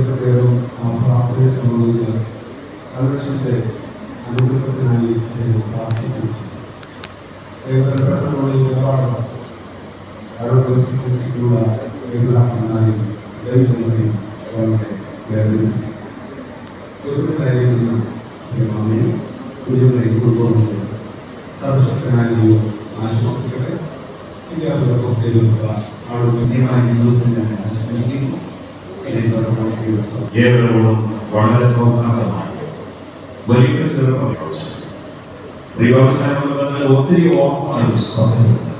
പ്രത്യേകം പ്രാർത്ഥനയെ സംബന്ധിച്ച് കൺവെൻഷൻ്റെ അനുഗ്രഹത്തിനായി പ്രാർത്ഥിക്കുന്നു. പെട്ടെന്നുള്ള ഈ നിലപാട് ആരോഗ്യസ്ഥിതിക്കുള്ള വികാസമായി ദൈവമായി അവരുടെ വേദനിച്ചു. ദൈവത്തിനായി അമ്മയും കുഞ്ഞുങ്ങളെ കുടുംബങ്ങളും സർവശക്തനായ ദൈവം ആശ്വസിക്കട്ടെ. ഏവരോടും വളരെ സൗഹാർദ്ദമായി വലിയ ചെറുപ്പം ഒത്തിരി ഓർമ്മ സഭയുണ്ട്.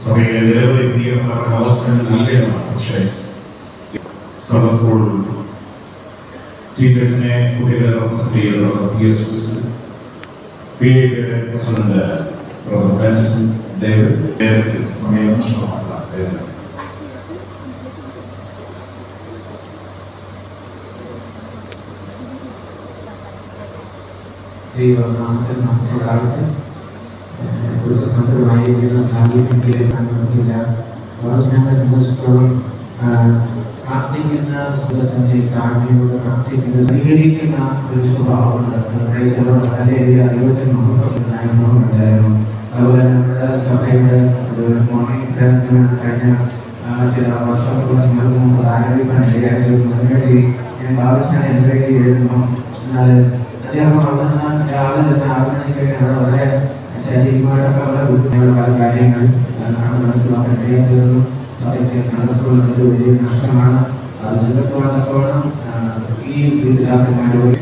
സഭയിലെ നിരവധി പ്രിയപ്പെട്ട അവസരങ്ങൾ നൽകേണ്ടതാണ്. പക്ഷേ സഭ സ്കൂൾ ടീച്ചേഴ്സിനെ കുട്ടികളെ റെപ്രസെന്റ് ചെയ്യുന്നത് പ്രസിഡന്റ് സമയം നഷ്ടമാക്കുക. ദൈവനാമത്തിൽ നമുക്കുണ്ടാകട്ടെ. ഒരു സ്വന്തമായിരിക്കുന്ന സാഹചര്യത്തിലേക്ക് അനുവദിക്കില്ല. ഞങ്ങളെ സംബന്ധിച്ചിടത്തോളം പ്രാർത്ഥിക്കുന്ന സുഖസന്ധി താഴ്മയോട് പ്രാർത്ഥിക്കുന്നത് പരിഹരിക്കുന്ന ഒരു സ്വഭാവമുണ്ട്. ദൈവത്തിന് മഹത്വത്തിനായ അനുഭവമുണ്ടായിരുന്നു. അതുപോലെ നമ്മുടെ സഭയുടെ മോർണിംഗ് പ്രയത്നം കഴിഞ്ഞ ചില വർഷങ്ങൾക്ക് മുമ്പ് ആരംഭിക്കാൻ ഇടയായിരുന്നു. അതിനുവേണ്ടി ഞാൻ ഭാവിച്ചാൽ എന്തൊക്കെ എഴുതുന്നു. എന്നാൽ അദ്ദേഹം അവിടുന്ന് രാവിലെ തന്നെ ആഗ്രഹിക്കുകയാണ്. വളരെ ശാരീരികമായിട്ടൊക്കെ വളരെ ബുദ്ധിമുട്ടുള്ള പല കാര്യങ്ങൾ മനസ്സിലാക്കാൻ ഇടയായിരുന്നു. സഭയ്ക്ക് സദസ്സുകൾ വലിയ നഷ്ടമാണ്. അത് നിലനിർത്തുവാൻ ഈ പിതാക്കന്മാരോട്